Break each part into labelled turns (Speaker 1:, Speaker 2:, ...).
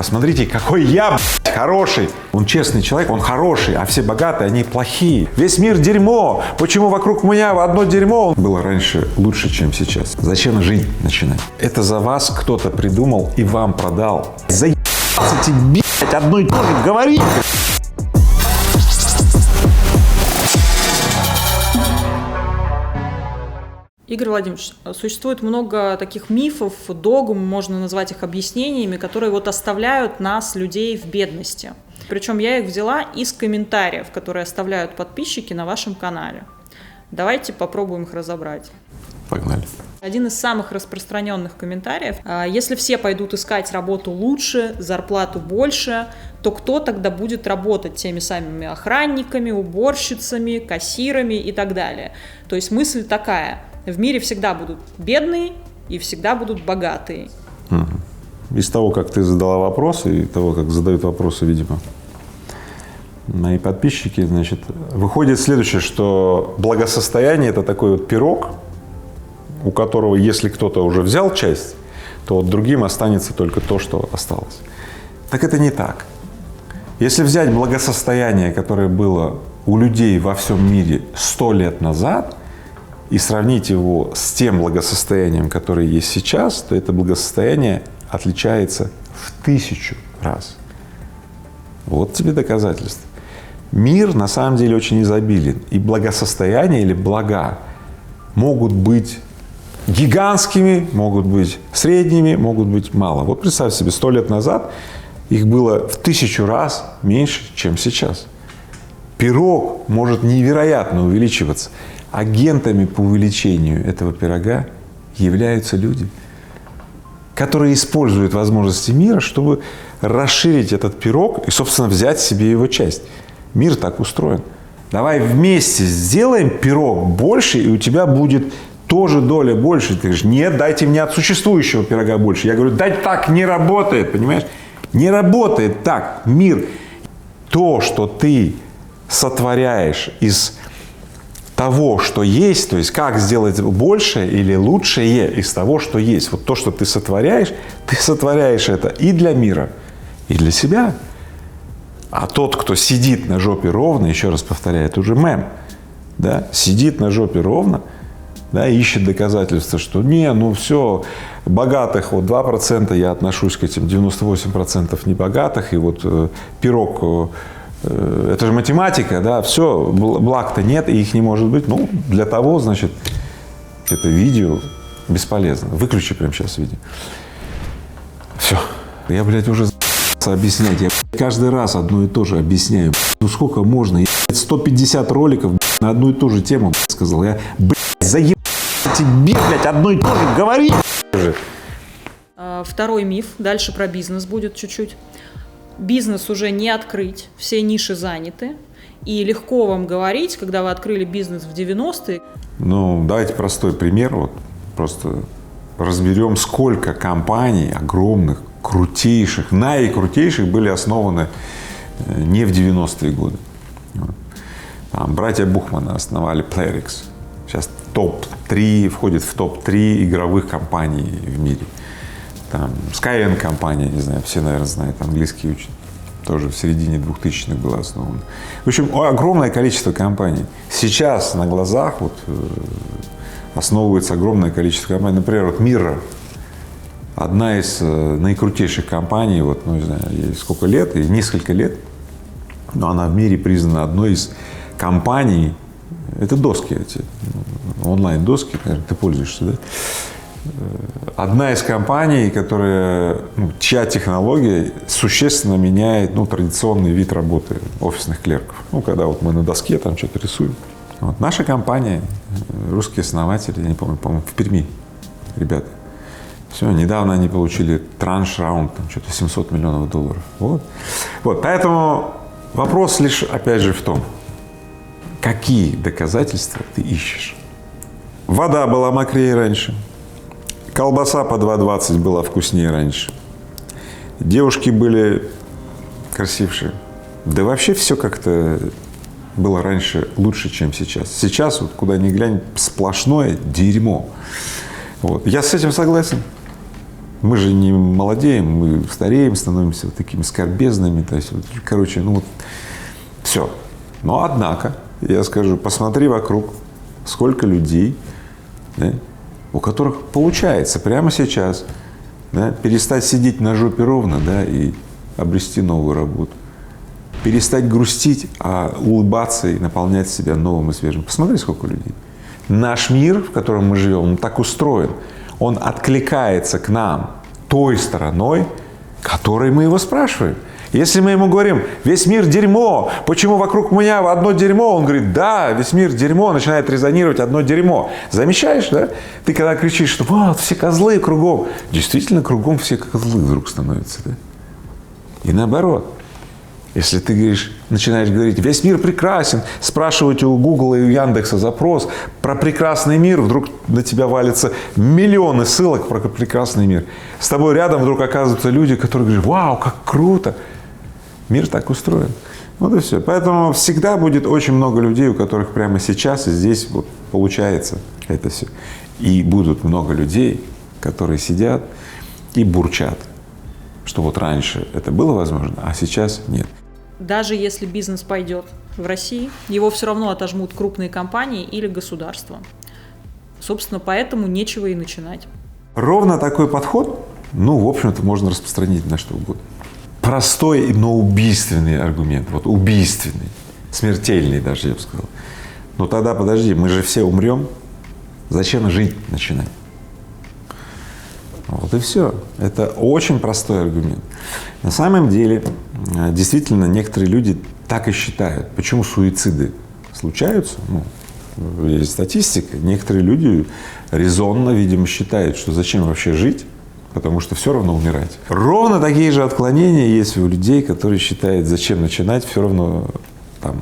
Speaker 1: Посмотрите, какой я, хороший. Он честный человек, он хороший, а все богатые, они плохие. Весь мир дерьмо. Почему вокруг меня одно дерьмо? Было раньше лучше, чем сейчас. Зачем жить начинать? Это за вас кто-то придумал и вам продал. Заебаться тебе, одно и то же говорить.
Speaker 2: Игорь Владимирович, существует много таких мифов, догм, можно назвать их объяснениями, которые вот оставляют нас, людей, в бедности. Причем я их взяла из комментариев, которые оставляют подписчики на вашем канале. Давайте попробуем их разобрать.
Speaker 1: Погнали.
Speaker 2: Один из самых распространенных комментариев: если все пойдут искать работу лучше, зарплату больше, то кто тогда будет работать теми самыми охранниками, уборщицами, кассирами и так далее? То есть мысль такая: в мире всегда будут бедные и всегда будут богатые.
Speaker 1: Из того, как ты задала вопросы, и того, как задают вопросы, видимо, мои подписчики, значит, выходит следующее, что благосостояние – это такой вот пирог, у которого, если кто-то уже взял часть, то вот другим останется только то, что осталось. Так это не так. Если взять благосостояние, которое было у людей во всем мире 100 лет назад, и сравнить его с тем благосостоянием, которое есть сейчас, то это благосостояние отличается в 1000 раз. Вот тебе доказательство. Мир на самом деле очень изобилен, и благосостояние или блага могут быть гигантскими, могут быть средними, могут быть мало. Вот представь себе, 100 лет назад их было в 1000 раз меньше, чем сейчас. Пирог может невероятно увеличиваться. Агентами по увеличению этого пирога являются люди, которые используют возможности мира, чтобы расширить этот пирог и, собственно, взять себе его часть. Мир так устроен. Давай вместе сделаем пирог больше, и у тебя будет тоже доля больше. Ты говоришь: нет, дайте мне от существующего пирога больше. Я говорю: да, так не работает, понимаешь? Не работает так мир. То, что ты сотворяешь из того, что есть, то есть как сделать больше или лучшее из того, что есть. Вот то, что ты сотворяешь это и для мира, и для себя. А тот, кто сидит на жопе ровно, еще раз повторяю, это уже мем, да, сидит на жопе ровно, да, ищет доказательства, что не, ну все, богатых вот 2%, я отношусь к этим 98% небогатых, и вот пирог, это же математика, да, все, благ-то нет, и их не может быть. Ну, для того, значит, это видео бесполезно. Выключи прямо сейчас видео. Все. Я, блядь, уже объяснять. Я каждый раз одно и то же объясняю. Ну, сколько можно? Я 150 роликов на одну и ту же тему сказал. Я, блядь, заебал тебе, блядь, одно и то же говори.
Speaker 2: Второй миф. Дальше про бизнес будет чуть-чуть. Бизнес уже не открыть, все ниши заняты. И легко вам говорить, когда вы открыли бизнес в 90-е.
Speaker 1: Ну, давайте простой пример. Вот просто разберем, сколько компаний огромных, крутейших, наикрутейших были основаны не в 90-е годы. Там братья Бухманы основали Playrix. Сейчас топ-3, входит в топ-3 игровых компаний в мире. Там Skyeng компания, не знаю, все, наверное, знают, английский учат. Тоже в середине 2000-х была основана. В общем, огромное количество компаний. Сейчас на глазах вот основывается огромное количество компаний. Например, вот Mirror, одна из наикрутейших компаний, вот, ну, не знаю, ей сколько лет, ей несколько лет, но она в мире признана одной из компаний, это доски эти, онлайн-доски, наверное, ты пользуешься, да? Одна из компаний, которая, чья технология существенно меняет, традиционный вид работы офисных клерков. Когда вот мы на доске там что-то рисуем. Вот. Наша компания, русские основатели, я не помню, по-моему, в Перми, ребята. Все, недавно они получили транш-раунд, там что-то $700 миллионов. Вот. Поэтому вопрос лишь, опять же, в том, какие доказательства ты ищешь. Вода была мокрее раньше. Колбаса по 2,20 была вкуснее раньше. Девушки были красившие. Да вообще все как-то было раньше лучше, чем сейчас. Сейчас, вот куда ни глянь, сплошное дерьмо. Вот. Я с этим согласен. Мы же не молодеем, мы стареем, становимся вот такими скорбезными. То есть, вот, короче, ну вот все. Но однако, я скажу, посмотри вокруг, сколько людей, да, у которых получается прямо сейчас, да, перестать сидеть на жопе ровно, да, и обрести новую работу. Перестать грустить, а улыбаться и наполнять себя новым и свежим. Посмотри, сколько людей. Наш мир, в котором мы живем, он так устроен. Он откликается к нам той стороной, которой мы его спрашиваем. Если мы ему говорим, весь мир дерьмо, почему вокруг меня одно дерьмо? Он говорит, да, весь мир дерьмо, начинает резонировать одно дерьмо. Замечаешь, да? Ты когда кричишь, что вот, все козлы кругом, действительно кругом все козлы вдруг становятся, да? И наоборот. Если ты говоришь, начинаешь говорить, весь мир прекрасен, спрашивать у Гугла и у Яндекса запрос про прекрасный мир, вдруг на тебя валятся миллионы ссылок про прекрасный мир. С тобой рядом вдруг оказываются люди, которые говорят, вау, как круто. Мир так устроен. Вот и все. Поэтому всегда будет очень много людей, у которых прямо сейчас и здесь вот получается это все. И будут много людей, которые сидят и бурчат, что вот раньше это было возможно, а сейчас нет.
Speaker 2: Даже если бизнес пойдет в России, его все равно отожмут крупные компании или государство. Собственно, поэтому нечего и начинать.
Speaker 1: Ровно такой подход, ну, в общем-то, можно распространить на что угодно. Простой, но убийственный аргумент. Вот убийственный, смертельный даже, я бы сказал. Но тогда, подожди, мы же все умрем. Зачем жить начинать? Вот и все. Это очень простой аргумент. На самом деле, действительно, некоторые люди так и считают. Почему суициды случаются? Ну, есть статистика. Некоторые люди резонно, видимо, считают, что зачем вообще жить, потому что все равно умирать. Ровно такие же отклонения есть у людей, которые считают, зачем начинать, все равно там.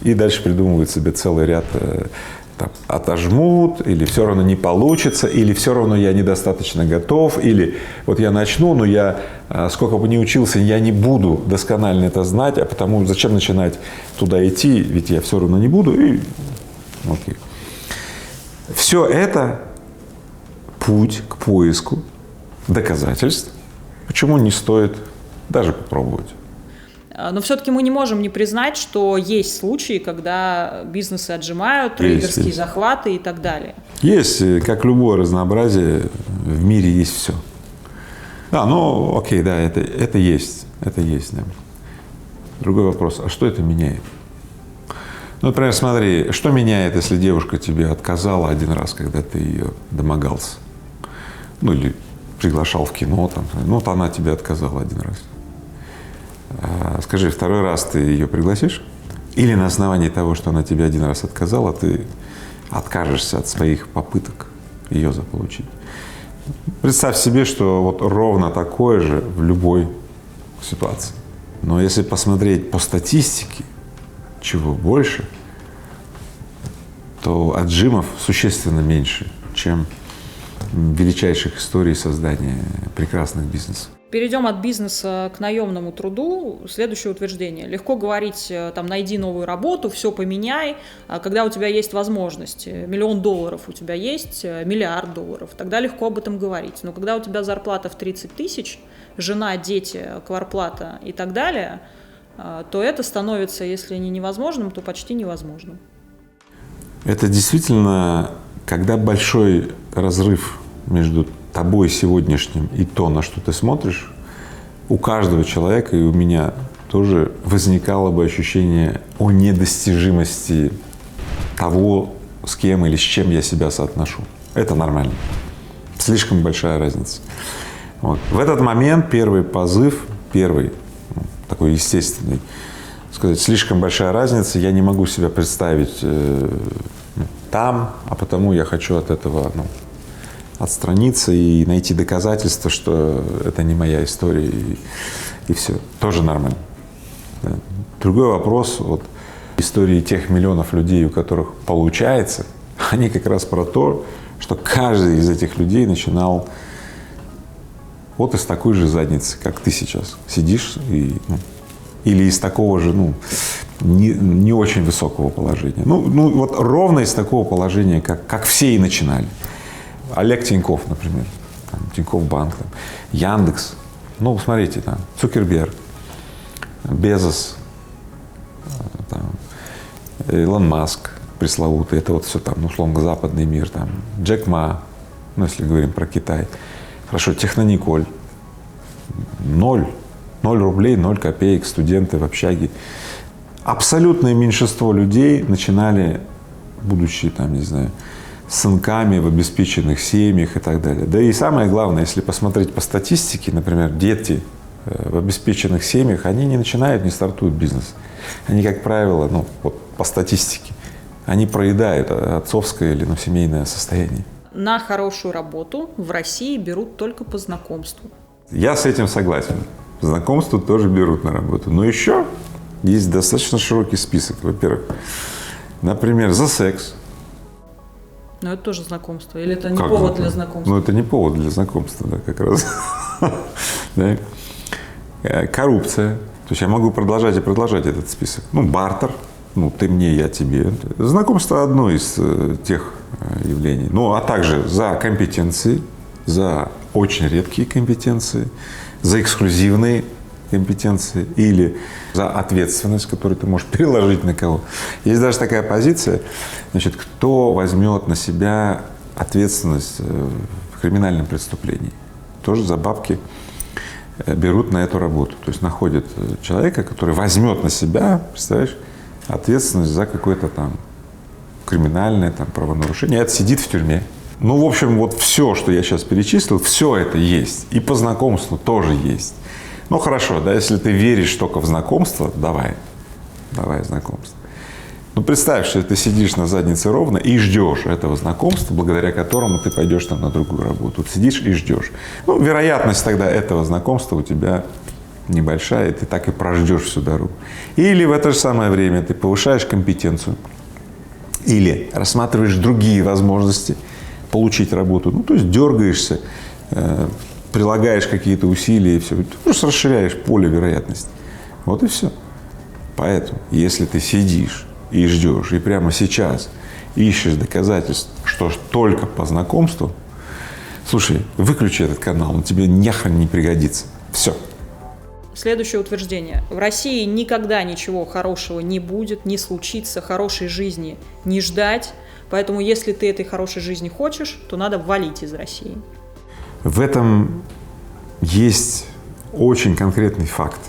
Speaker 1: И дальше придумывают себе целый ряд там, отожмут, или все равно не получится, или все равно я недостаточно готов, или вот я начну, но я сколько бы ни учился, я не буду досконально это знать, а потому зачем начинать туда идти, ведь я все равно не буду, и окей. Все это путь к поиску доказательств, почему не стоит даже попробовать.
Speaker 2: Но все-таки мы не можем не признать, что есть случаи, когда бизнесы отжимают, трейдерские захваты и так далее.
Speaker 1: Есть, как любое разнообразие, в мире есть все. Ну окей, да, это есть, да. Другой вопрос, а что это меняет? Ну, например, смотри, что меняет, если девушка тебе отказала один раз, когда ты ее домогался? Ну, или приглашал в кино, там, ну, вот она тебе отказала один раз. Скажи, второй раз ты ее пригласишь? Или на основании того, что она тебе один раз отказала, ты откажешься от своих попыток ее заполучить? Представь себе, что вот ровно такое же в любой ситуации. Но если посмотреть по статистике, чего больше, то отжимов существенно меньше, чем величайших историй создания прекрасных бизнесов.
Speaker 2: Перейдем от бизнеса к наемному труду. Следующее утверждение. Легко говорить, там, найди новую работу, все поменяй, когда у тебя есть возможность. $1 миллион у тебя есть, $1 миллиард, тогда легко об этом говорить. Но когда у тебя зарплата в 30 тысяч, жена, дети, квартплата и так далее, то это становится, если не невозможным, то почти невозможным. Это
Speaker 1: действительно, когда большой разрыв между тобой сегодняшним и то, на что ты смотришь, у каждого человека, и у меня тоже возникало бы ощущение о недостижимости того, с кем или с чем я себя соотношу. Это нормально. Слишком большая разница. Вот. В этот момент первый позыв, такой естественный, сказать, слишком большая разница, я не могу себя представить там, а потому я хочу от этого отстраниться и найти доказательства, что это не моя история, и все. Тоже нормально. Да. Другой вопрос, вот истории тех миллионов людей, у которых получается, они как раз про то, что каждый из этих людей начинал вот из такой же задницы, как ты сейчас сидишь, или из такого же, не очень высокого положения. Вот ровно из такого положения, как все и начинали. Олег Тиньков, например. Тинькофф Банк, там, Яндекс. Ну, смотрите, там, Цукерберг, Безос, там, Илон Маск пресловутый, это вот все там, ну, условно, западный мир, там, Джек Ма, ну, если говорим про Китай. Хорошо, Технониколь. 0 рублей, 0 копеек, студенты в общаге. Абсолютное меньшинство людей начинали, будучи, там, не знаю, сынками в обеспеченных семьях и так далее. Да и самое главное, если посмотреть по статистике, например, дети в обеспеченных семьях, они не начинают, не стартуют бизнес. Они, как правило, ну, вот по статистике, они проедают отцовское или, ну, семейное состояние.
Speaker 2: На хорошую работу в России берут только по знакомству.
Speaker 1: Я с этим согласен. Знакомство тоже берут на работу. Но еще есть достаточно широкий список. Во-первых, например, за секс.
Speaker 2: Но это тоже знакомство. Или это не повод для знакомства?
Speaker 1: Ну, это не повод для знакомства, да, как раз. Да. Коррупция. То есть я могу продолжать и продолжать этот список. Ну, бартер. Ну, ты мне, я тебе. Знакомство одно из тех явлений. Ну, а также за компетенции, за очень редкие компетенции, за эксклюзивные компетенции или за ответственность, которую ты можешь переложить на кого. Есть даже такая позиция, значит, кто возьмет на себя ответственность в криминальном преступлении. Тоже за бабки берут на эту работу. То есть находят человека, который возьмет на себя, представляешь, ответственность за какое-то там криминальное там правонарушение и отсидит в тюрьме. Ну, в общем, вот все, что я сейчас перечислил, все это есть. И по знакомству тоже есть. Ну, хорошо, да, если ты веришь только в знакомство, давай знакомство. Ну, представь, что ты сидишь на заднице ровно и ждешь этого знакомства, благодаря которому ты пойдешь там на другую работу. Вот сидишь и ждешь. Ну, вероятность тогда этого знакомства у тебя небольшая, и ты так и прождешь всю дорогу. Или в это же самое время ты повышаешь компетенцию, или рассматриваешь другие возможности получить работу. Ну, то есть дергаешься, прилагаешь какие-то усилия и все. Ты просто расширяешь поле вероятности. Вот и все. Поэтому, если ты сидишь и ждешь, и прямо сейчас ищешь доказательств, что только по знакомству, слушай, выключи этот канал, он тебе нахрен не пригодится. Все.
Speaker 2: Следующее утверждение. В России никогда ничего хорошего не будет, не случится, хорошей жизни не ждать. Поэтому, если ты этой хорошей жизни хочешь, то надо валить из России.
Speaker 1: В этом есть очень конкретный факт.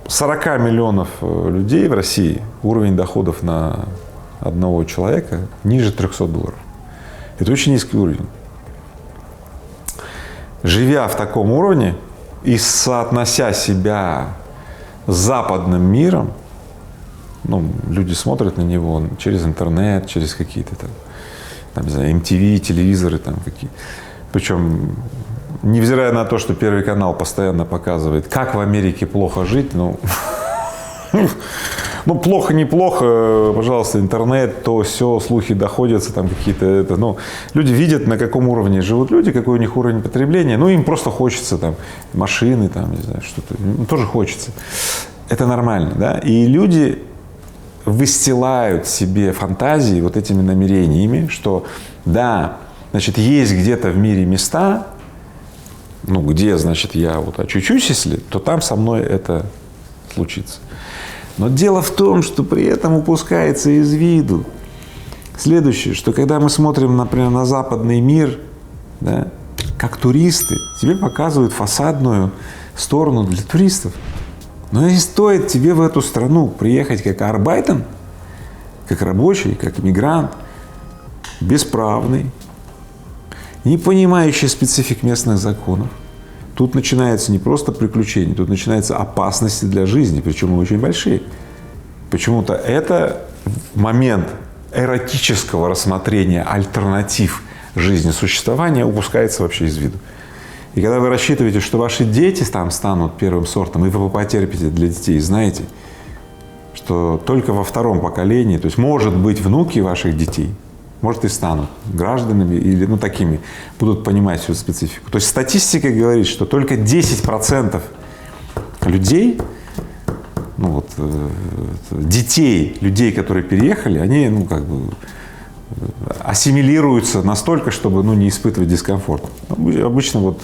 Speaker 1: 40 миллионов людей в России уровень доходов на одного человека ниже $300. Это очень низкий уровень. Живя в таком уровне и соотнося себя с западным миром, ну, люди смотрят на него через интернет, через какие-то там, не знаю, MTV, телевизоры там какие. Причем, невзирая на то, что Первый канал постоянно показывает, как в Америке плохо жить, ну, плохо-неплохо, пожалуйста, интернет, то все, слухи доходятся, там какие-то, ну, люди видят, на каком уровне живут люди, какой у них уровень потребления, ну, им просто хочется там машины, там, не знаю, что-то, тоже хочется. Это нормально, да, и люди выстилают себе фантазии вот этими намерениями, что да, значит, есть где-то в мире места, ну, где, значит, я вот очучусь, если, то там со мной это случится. Но дело в том, что при этом упускается из виду следующее, что когда мы смотрим, например, на западный мир, да, как туристы, тебе показывают фасадную сторону для туристов. Но и стоит тебе в эту страну приехать как арбайтен, как рабочий, как мигрант, бесправный, не понимающий специфик местных законов, тут начинаются не просто приключения, тут начинаются опасности для жизни, причем очень большие. Почему-то это момент эротического рассмотрения альтернатив жизни существования упускается вообще из виду. И когда вы рассчитываете, что ваши дети там станут первым сортом, и вы потерпите для детей, знаете, что только во втором поколении, то есть, может быть, внуки ваших детей, может, и станут гражданами или, ну, такими, будут понимать всю специфику. То есть статистика говорит, что только 10% людей, ну, вот, детей, людей, которые переехали, они, ну, как бы, ассимилируются настолько, чтобы не испытывать дискомфорт. Обычно вот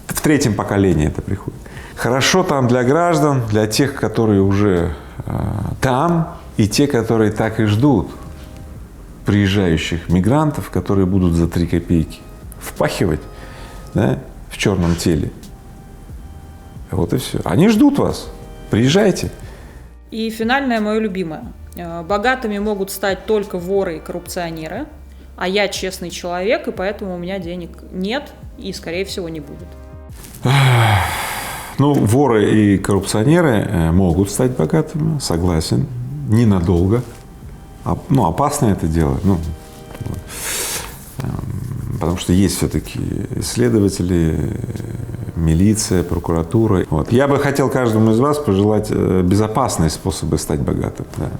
Speaker 1: в третьем поколении это приходит. Хорошо там для граждан, для тех, которые уже там, и те, которые так и ждут приезжающих мигрантов, которые будут за 3 копейки впахивать, да, в черном теле. Вот и все. Они ждут вас. Приезжайте.
Speaker 2: И финальное, мое любимое. Богатыми могут стать только воры и коррупционеры, а я честный человек, и поэтому у меня денег нет и, скорее всего, не будет.
Speaker 1: Воры и коррупционеры могут стать богатыми, согласен, ненадолго. Опасно это дело. Потому что есть все-таки следователи, милиция, прокуратура. Вот. Я бы хотел каждому из вас пожелать безопасные способы стать богатым. Да.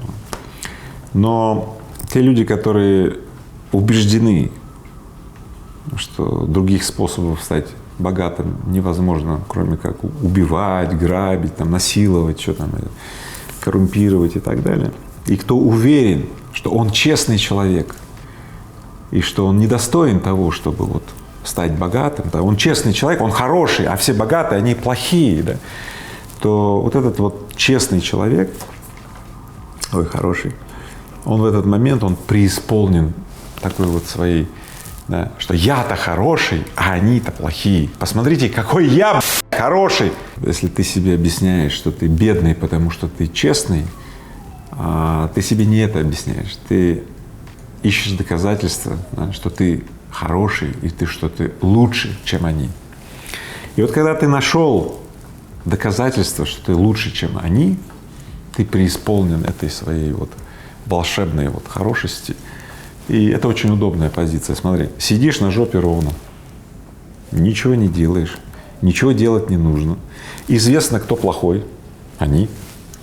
Speaker 1: Но те люди, которые убеждены, что других способов стать богатым невозможно, кроме как убивать, грабить, там, насиловать, коррумпировать и так далее. И кто уверен, что он честный человек, и что он недостоин того, чтобы стать богатым, да, он честный человек, он хороший, а все богатые, они плохие, да, то этот честный человек, хороший, он в этот момент, он преисполнен такой своей, да, что я-то хороший, а они-то плохие. Посмотрите, какой я хороший. Если ты себе объясняешь, что ты бедный, потому что ты честный, ты себе не это объясняешь. Ты ищешь доказательства, да, что ты хороший и что ты лучше, чем они. И когда ты нашел доказательства, что ты лучше, чем они, ты преисполнен этой своей волшебной хорошести. И это очень удобная позиция. Смотри, сидишь на жопе ровно, ничего не делаешь, ничего делать не нужно. Известно, кто плохой, они.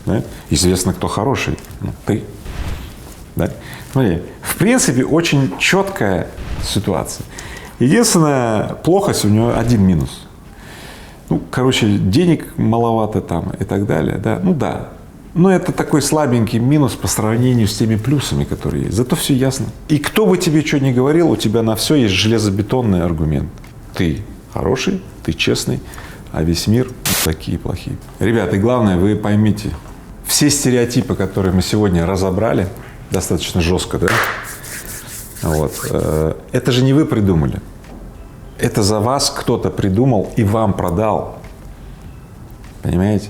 Speaker 1: Да? Известно, кто хороший, ты. Да? Смотри, в принципе, очень четкая ситуация. Единственная плохость у него один минус. Денег маловато там и так далее. Да. Но это такой слабенький минус по сравнению с теми плюсами, которые есть. Зато все ясно. И кто бы тебе что ни говорил, у тебя на все есть железобетонный аргумент. Ты хороший, ты честный, а весь мир такие плохие. Ребята, и главное, вы поймите, все стереотипы, которые мы сегодня разобрали, достаточно жестко, да? Это же не вы придумали. Это за вас кто-то придумал и вам продал. Понимаете?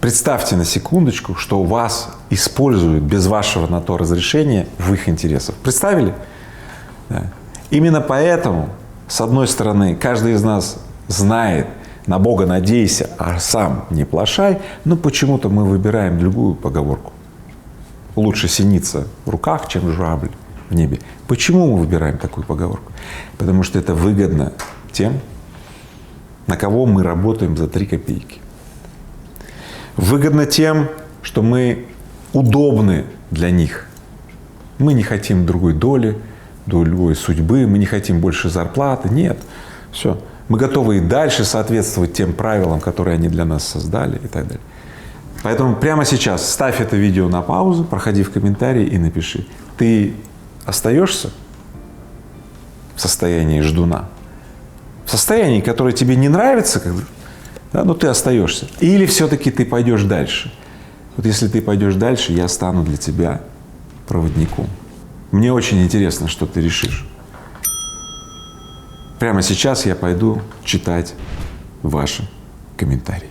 Speaker 1: Представьте на секундочку, что вас используют без вашего на то разрешения в их интересах. Представили? Да. Именно поэтому, с одной стороны, каждый из нас знает, на Бога надейся, а сам не плашай, но почему-то мы выбираем другую поговорку. Лучше синица в руках, чем журавль в небе. Почему мы выбираем такую поговорку? Потому что это выгодно тем, на кого мы работаем за 3 копейки. Выгодно тем, что мы удобны для них. Мы не хотим другой доли, другой судьбы, мы не хотим больше зарплаты. Нет. Все. Мы готовы и дальше соответствовать тем правилам, которые они для нас создали и так далее. Поэтому прямо сейчас ставь это видео на паузу, проходи в комментарии и напиши. Ты остаешься в состоянии ждуна? В состоянии, которое тебе не нравится, да, но ты остаешься. Или все-таки ты пойдешь дальше? Если ты пойдешь дальше, я стану для тебя проводником. Мне очень интересно, что ты решишь. Прямо сейчас я пойду читать ваши комментарии.